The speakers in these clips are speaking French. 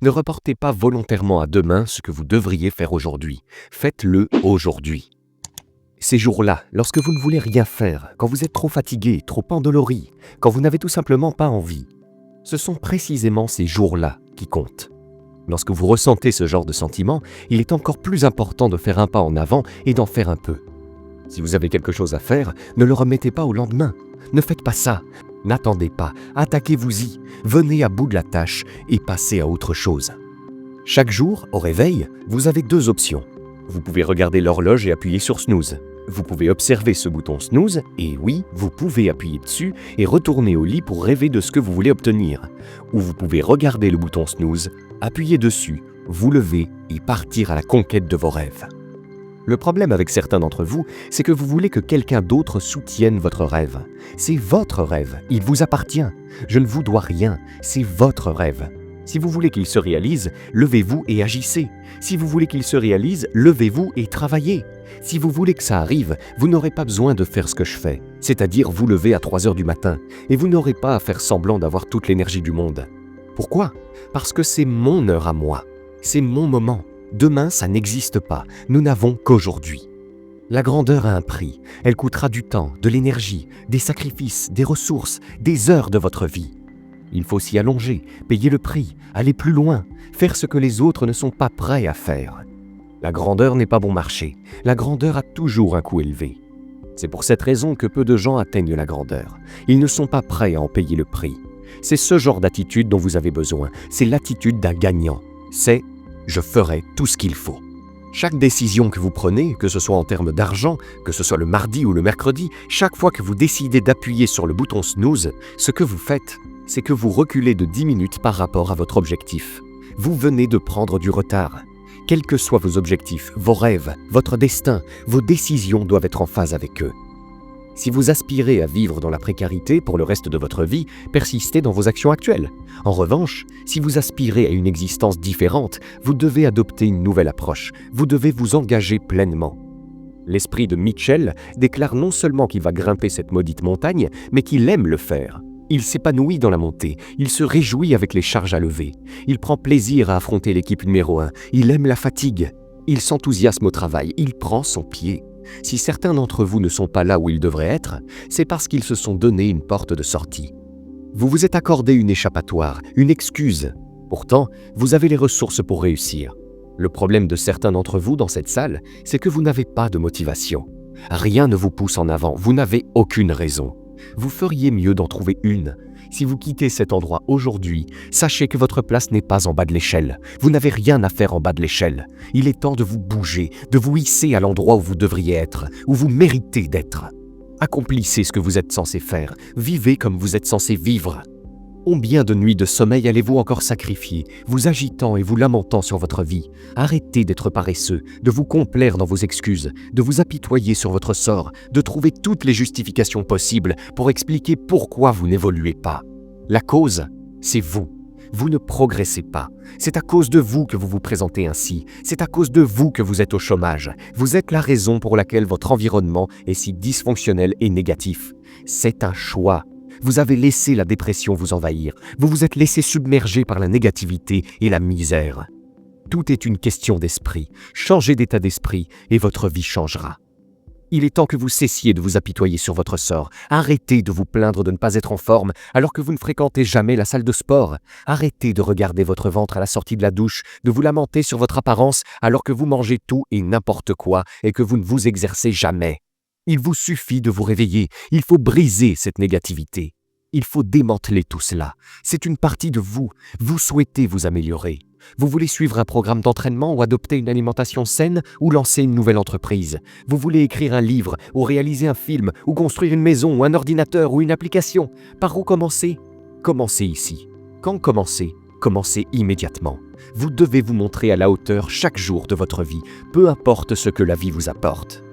Ne reportez pas volontairement à demain ce que vous devriez faire aujourd'hui. Faites-le aujourd'hui. Ces jours-là, lorsque vous ne voulez rien faire, quand vous êtes trop fatigué, trop endolori, quand vous n'avez tout simplement pas envie, ce sont précisément ces jours-là qui comptent. Lorsque vous ressentez ce genre de sentiment, il est encore plus important de faire un pas en avant et d'en faire un peu. Si vous avez quelque chose à faire, ne le remettez pas au lendemain. Ne faites pas ça. N'attendez pas. Attaquez-vous-y. Venez à bout de la tâche et passez à autre chose. Chaque jour, au réveil, vous avez deux options. Vous pouvez regarder l'horloge et appuyer sur snooze. Vous pouvez observer ce bouton snooze et oui, vous pouvez appuyer dessus et retourner au lit pour rêver de ce que vous voulez obtenir. Ou vous pouvez regarder le bouton snooze, appuyer dessus, vous lever et partir à la conquête de vos rêves. Le problème avec certains d'entre vous, c'est que vous voulez que quelqu'un d'autre soutienne votre rêve. C'est votre rêve, il vous appartient. Je ne vous dois rien, c'est votre rêve. Si vous voulez qu'il se réalise, levez-vous et agissez. Si vous voulez qu'il se réalise, levez-vous et travaillez. Si vous voulez que ça arrive, vous n'aurez pas besoin de faire ce que je fais, c'est-à-dire vous lever à 3 heures du matin, et vous n'aurez pas à faire semblant d'avoir toute l'énergie du monde. Pourquoi? Parce que c'est mon heure à moi. C'est mon moment. Demain, ça n'existe pas. Nous n'avons qu'aujourd'hui. La grandeur a un prix. Elle coûtera du temps, de l'énergie, des sacrifices, des ressources, des heures de votre vie. Il faut s'y allonger, payer le prix, aller plus loin, faire ce que les autres ne sont pas prêts à faire. La grandeur n'est pas bon marché. La grandeur a toujours un coût élevé. C'est pour cette raison que peu de gens atteignent la grandeur. Ils ne sont pas prêts à en payer le prix. C'est ce genre d'attitude dont vous avez besoin. C'est l'attitude d'un gagnant. C'est « je ferai tout ce qu'il faut ». Chaque décision que vous prenez, que ce soit en termes d'argent, que ce soit le mardi ou le mercredi, chaque fois que vous décidez d'appuyer sur le bouton snooze, ce que vous faites, c'est que vous reculez de 10 minutes par rapport à votre objectif. Vous venez de prendre du retard. Quels que soient vos objectifs, vos rêves, votre destin, vos décisions doivent être en phase avec eux. Si vous aspirez à vivre dans la précarité pour le reste de votre vie, persistez dans vos actions actuelles. En revanche, si vous aspirez à une existence différente, vous devez adopter une nouvelle approche. Vous devez vous engager pleinement. L'esprit de Mitchell déclare non seulement qu'il va grimper cette maudite montagne, mais qu'il aime le faire. Il s'épanouit dans la montée, il se réjouit avec les charges à lever. Il prend plaisir à affronter l'équipe numéro 1, il aime la fatigue. Il s'enthousiasme au travail, il prend son pied. Si certains d'entre vous ne sont pas là où ils devraient être, c'est parce qu'ils se sont donné une porte de sortie. Vous vous êtes accordé une échappatoire, une excuse. Pourtant, vous avez les ressources pour réussir. Le problème de certains d'entre vous dans cette salle, c'est que vous n'avez pas de motivation. Rien ne vous pousse en avant, vous n'avez aucune raison. Vous feriez mieux d'en trouver une. Si vous quittez cet endroit aujourd'hui, sachez que votre place n'est pas en bas de l'échelle. Vous n'avez rien à faire en bas de l'échelle. Il est temps de vous bouger, de vous hisser à l'endroit où vous devriez être, où vous méritez d'être. Accomplissez ce que vous êtes censé faire. Vivez comme vous êtes censé vivre. Combien de nuits de sommeil allez-vous encore sacrifier, vous agitant et vous lamentant sur votre vie? Arrêtez d'être paresseux, de vous complaire dans vos excuses, de vous apitoyer sur votre sort, de trouver toutes les justifications possibles pour expliquer pourquoi vous n'évoluez pas. La cause, c'est vous. Vous ne progressez pas. C'est à cause de vous que vous vous présentez ainsi. C'est à cause de vous que vous êtes au chômage. Vous êtes la raison pour laquelle votre environnement est si dysfonctionnel et négatif. C'est un choix. Vous avez laissé la dépression vous envahir. Vous vous êtes laissé submerger par la négativité et la misère. Tout est une question d'esprit. Changez d'état d'esprit et votre vie changera. Il est temps que vous cessiez de vous apitoyer sur votre sort. Arrêtez de vous plaindre de ne pas être en forme alors que vous ne fréquentez jamais la salle de sport. Arrêtez de regarder votre ventre à la sortie de la douche, de vous lamenter sur votre apparence alors que vous mangez tout et n'importe quoi et que vous ne vous exercez jamais. Il vous suffit de vous réveiller. Il faut briser cette négativité. Il faut démanteler tout cela. C'est une partie de vous. Vous souhaitez vous améliorer. Vous voulez suivre un programme d'entraînement ou adopter une alimentation saine ou lancer une nouvelle entreprise. Vous voulez écrire un livre ou réaliser un film ou construire une maison ou un ordinateur ou une application. Par où commencer? Commencez ici. Quand commencer? Commencez immédiatement. Vous devez vous montrer à la hauteur chaque jour de votre vie, peu importe ce que la vie vous apporte.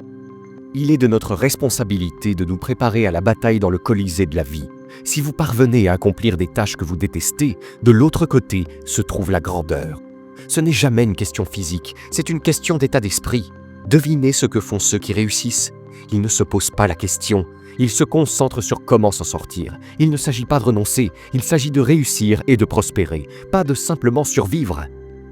Il est de notre responsabilité de nous préparer à la bataille dans le Colisée de la vie. Si vous parvenez à accomplir des tâches que vous détestez, de l'autre côté se trouve la grandeur. Ce n'est jamais une question physique, c'est une question d'état d'esprit. Devinez ce que font ceux qui réussissent. Ils ne se posent pas la question. Ils se concentrent sur comment s'en sortir. Il ne s'agit pas de renoncer, il s'agit de réussir et de prospérer, pas de simplement survivre.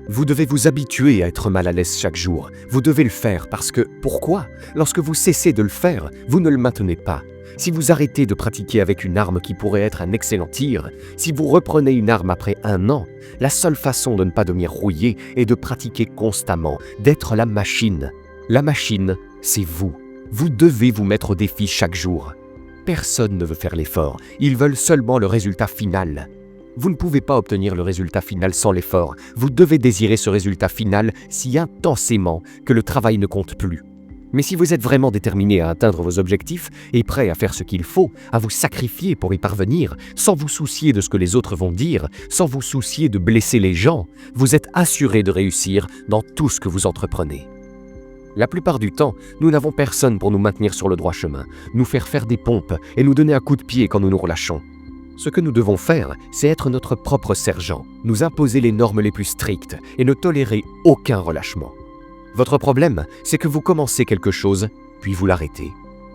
Vous devez vous habituer à être mal à l'aise chaque jour. Vous devez le faire parce que, pourquoi? Lorsque vous cessez de le faire, vous ne le maintenez pas. Si vous arrêtez de pratiquer avec une arme qui pourrait être un excellent tir, si vous reprenez une arme après 1 an, la seule façon de ne pas devenir rouillé est de pratiquer constamment, d'être la machine. La machine, c'est vous. Vous devez vous mettre au défi chaque jour. Personne ne veut faire l'effort, ils veulent seulement le résultat final. Vous ne pouvez pas obtenir le résultat final sans l'effort. Vous devez désirer ce résultat final si intensément que le travail ne compte plus. Mais si vous êtes vraiment déterminé à atteindre vos objectifs et prêt à faire ce qu'il faut, à vous sacrifier pour y parvenir, sans vous soucier de ce que les autres vont dire, sans vous soucier de blesser les gens, vous êtes assuré de réussir dans tout ce que vous entreprenez. La plupart du temps, nous n'avons personne pour nous maintenir sur le droit chemin, nous faire des pompes et nous donner un coup de pied quand nous nous relâchons. Ce que nous devons faire, c'est être notre propre sergent, nous imposer les normes les plus strictes et ne tolérer aucun relâchement. Votre problème, c'est que vous commencez quelque chose, puis vous l'arrêtez.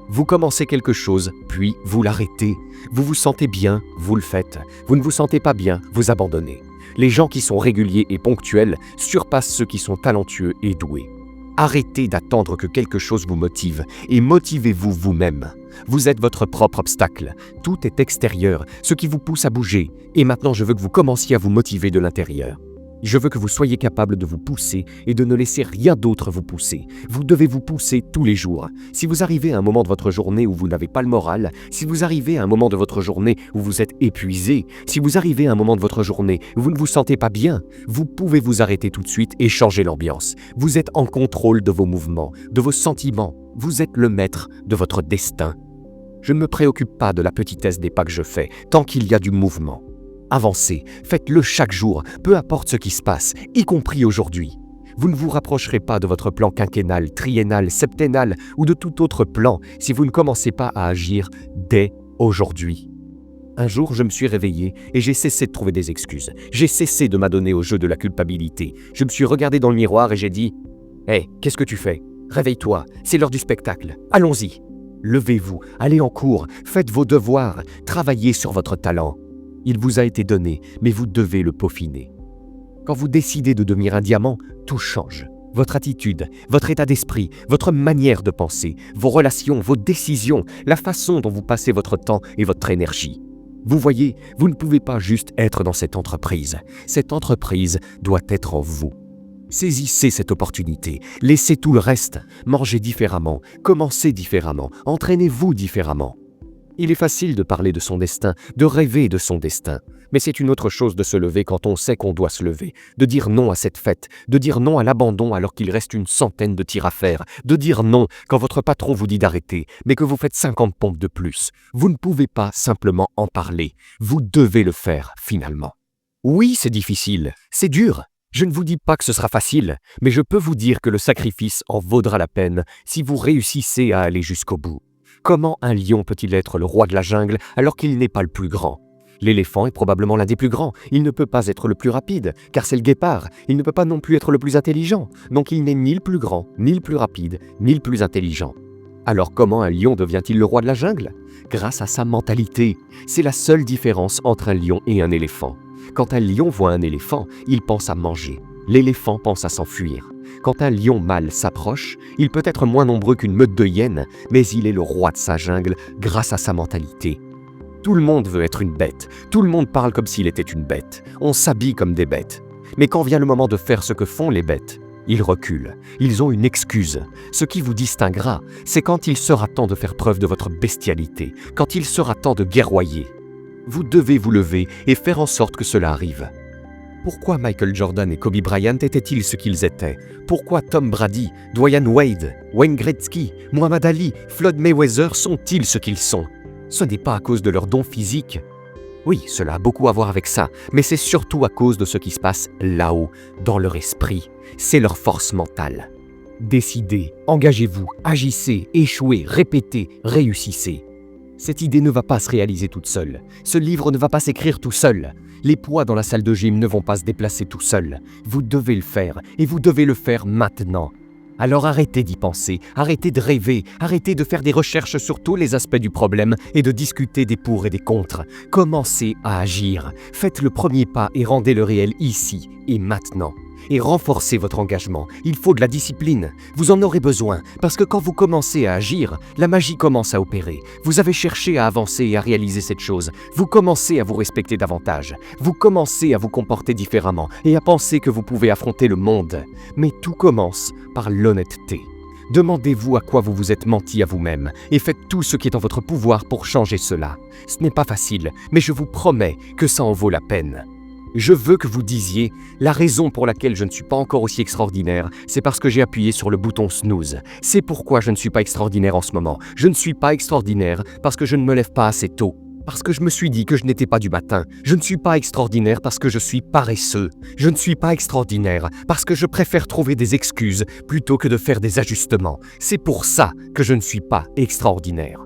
Vous commencez quelque chose, puis vous l'arrêtez. Vous vous sentez bien, vous le faites. Vous ne vous sentez pas bien, vous abandonnez. Les gens qui sont réguliers et ponctuels surpassent ceux qui sont talentueux et doués. Arrêtez d'attendre que quelque chose vous motive et motivez-vous vous-même. Vous êtes votre propre obstacle. Tout est extérieur, ce qui vous pousse à bouger. Et maintenant, je veux que vous commenciez à vous motiver de l'intérieur. Je veux que vous soyez capable de vous pousser et de ne laisser rien d'autre vous pousser. Vous devez vous pousser tous les jours. Si vous arrivez à un moment de votre journée où vous n'avez pas le moral, si vous arrivez à un moment de votre journée où vous êtes épuisé, si vous arrivez à un moment de votre journée où vous ne vous sentez pas bien, vous pouvez vous arrêter tout de suite et changer l'ambiance. Vous êtes en contrôle de vos mouvements, de vos sentiments. Vous êtes le maître de votre destin. Je ne me préoccupe pas de la petitesse des pas que je fais, tant qu'il y a du mouvement. Avancez, faites-le chaque jour, peu importe ce qui se passe, y compris aujourd'hui. Vous ne vous rapprocherez pas de votre plan quinquennal, triennal, septennal ou de tout autre plan si vous ne commencez pas à agir dès aujourd'hui. Un jour, je me suis réveillé et j'ai cessé de trouver des excuses. J'ai cessé de m'adonner au jeu de la culpabilité. Je me suis regardé dans le miroir et j'ai dit « Hé, qu'est-ce que tu fais? Réveille-toi, c'est l'heure du spectacle, allons-y !» Levez-vous, allez en cours, faites vos devoirs, travaillez sur votre talent. Il vous a été donné, mais vous devez le peaufiner. Quand vous décidez de devenir un diamant, tout change. Votre attitude, votre état d'esprit, votre manière de penser, vos relations, vos décisions, la façon dont vous passez votre temps et votre énergie. Vous voyez, vous ne pouvez pas juste être dans cette entreprise. Cette entreprise doit être en vous. Saisissez cette opportunité, laissez tout le reste, mangez différemment, commencez différemment, entraînez-vous différemment. Il est facile de parler de son destin, de rêver de son destin, mais c'est une autre chose de se lever quand on sait qu'on doit se lever, de dire non à cette fête, de dire non à l'abandon alors qu'il reste une centaine de tirs à faire, de dire non quand votre patron vous dit d'arrêter, mais que vous faites 50 pompes de plus. Vous ne pouvez pas simplement en parler, vous devez le faire finalement. Oui, c'est difficile, c'est dur. Je ne vous dis pas que ce sera facile, mais je peux vous dire que le sacrifice en vaudra la peine si vous réussissez à aller jusqu'au bout. Comment un lion peut-il être le roi de la jungle alors qu'il n'est pas le plus grand? L'éléphant est probablement l'un des plus grands. Il ne peut pas être le plus rapide, car c'est le guépard. Il ne peut pas non plus être le plus intelligent. Donc il n'est ni le plus grand, ni le plus rapide, ni le plus intelligent. Alors comment un lion devient-il le roi de la jungle? Grâce à sa mentalité. C'est la seule différence entre un lion et un éléphant. Quand un lion voit un éléphant, il pense à manger. L'éléphant pense à s'enfuir. Quand un lion mâle s'approche, il peut être moins nombreux qu'une meute de hyènes, mais il est le roi de sa jungle grâce à sa mentalité. Tout le monde veut être une bête, tout le monde parle comme s'il était une bête, on s'habille comme des bêtes. Mais quand vient le moment de faire ce que font les bêtes, ils reculent, ils ont une excuse. Ce qui vous distinguera, c'est quand il sera temps de faire preuve de votre bestialité, quand il sera temps de guerroyer. Vous devez vous lever et faire en sorte que cela arrive. Pourquoi Michael Jordan et Kobe Bryant étaient-ils ce qu'ils étaient? Pourquoi Tom Brady, Dwayne Wade, Wayne Gretzky, Muhammad Ali, Floyd Mayweather sont-ils ce qu'ils sont? Ce n'est pas à cause de leurs dons physiques. Oui, cela a beaucoup à voir avec ça, mais c'est surtout à cause de ce qui se passe là-haut, dans leur esprit. C'est leur force mentale. Décidez, engagez-vous, agissez, échouez, répétez, réussissez. Cette idée ne va pas se réaliser toute seule. Ce livre ne va pas s'écrire tout seul. Les poids dans la salle de gym ne vont pas se déplacer tout seuls. Vous devez le faire, et vous devez le faire maintenant. Alors arrêtez d'y penser, arrêtez de rêver, arrêtez de faire des recherches sur tous les aspects du problème et de discuter des pour et des contre. Commencez à agir. Faites le premier pas et rendez le réel ici et maintenant. Et renforcez votre engagement. Il faut de la discipline. Vous en aurez besoin, parce que quand vous commencez à agir, la magie commence à opérer. Vous avez cherché à avancer et à réaliser cette chose. Vous commencez à vous respecter davantage. Vous commencez à vous comporter différemment et à penser que vous pouvez affronter le monde. Mais tout commence par l'honnêteté. Demandez-vous à quoi vous vous êtes menti à vous-même et faites tout ce qui est en votre pouvoir pour changer cela. Ce n'est pas facile, mais je vous promets que ça en vaut la peine. Je veux que vous disiez « La raison pour laquelle je ne suis pas encore aussi extraordinaire, c'est parce que j'ai appuyé sur le bouton snooze. C'est pourquoi je ne suis pas extraordinaire en ce moment. Je ne suis pas extraordinaire parce que je ne me lève pas assez tôt. Parce que je me suis dit que je n'étais pas du matin. Je ne suis pas extraordinaire parce que je suis paresseux. Je ne suis pas extraordinaire parce que je préfère trouver des excuses plutôt que de faire des ajustements. C'est pour ça que je ne suis pas extraordinaire. »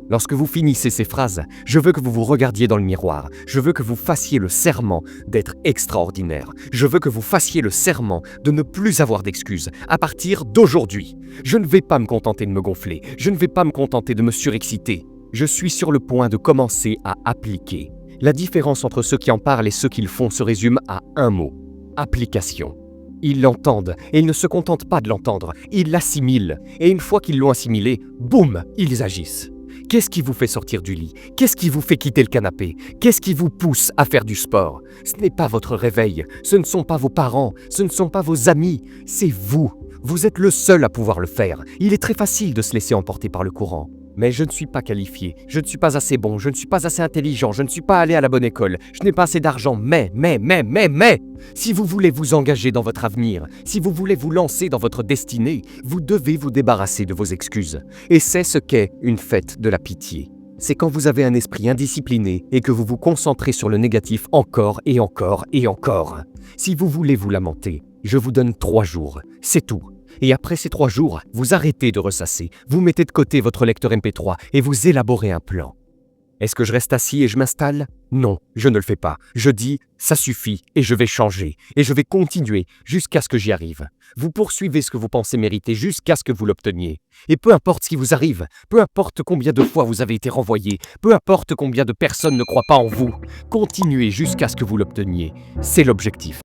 Lorsque vous finissez ces phrases, je veux que vous vous regardiez dans le miroir. Je veux que vous fassiez le serment d'être extraordinaire. Je veux que vous fassiez le serment de ne plus avoir d'excuses à partir d'aujourd'hui. Je ne vais pas me contenter de me gonfler. Je ne vais pas me contenter de me surexciter. Je suis sur le point de commencer à appliquer. La différence entre ceux qui en parlent et ceux qui le font se résume à un mot: application. Ils l'entendent et ils ne se contentent pas de l'entendre. Ils l'assimilent. Et une fois qu'ils l'ont assimilé, boum, ils agissent. Qu'est-ce qui vous fait sortir du lit? Qu'est-ce qui vous fait quitter le canapé? Qu'est-ce qui vous pousse à faire du sport? Ce n'est pas votre réveil, ce ne sont pas vos parents, ce ne sont pas vos amis, c'est vous. Vous êtes le seul à pouvoir le faire. Il est très facile de se laisser emporter par le courant. Mais je ne suis pas qualifié, je ne suis pas assez bon, je ne suis pas assez intelligent, je ne suis pas allé à la bonne école, je n'ai pas assez d'argent, mais, si vous voulez vous engager dans votre avenir, si vous voulez vous lancer dans votre destinée, vous devez vous débarrasser de vos excuses. Et c'est ce qu'est une fête de la pitié. C'est quand vous avez un esprit indiscipliné et que vous vous concentrez sur le négatif encore et encore et encore. Si vous voulez vous lamenter, je vous donne 3 jours, c'est tout. Et après ces 3 jours, vous arrêtez de ressasser, vous mettez de côté votre lecteur MP3 et vous élaborez un plan. Est-ce que je reste assis et je m'installe? Non, je ne le fais pas. Je dis « ça suffit » et je vais changer. Et je vais continuer jusqu'à ce que j'y arrive. Vous poursuivez ce que vous pensez mériter jusqu'à ce que vous l'obteniez. Et peu importe ce qui vous arrive, peu importe combien de fois vous avez été renvoyé, peu importe combien de personnes ne croient pas en vous, continuez jusqu'à ce que vous l'obteniez. C'est l'objectif.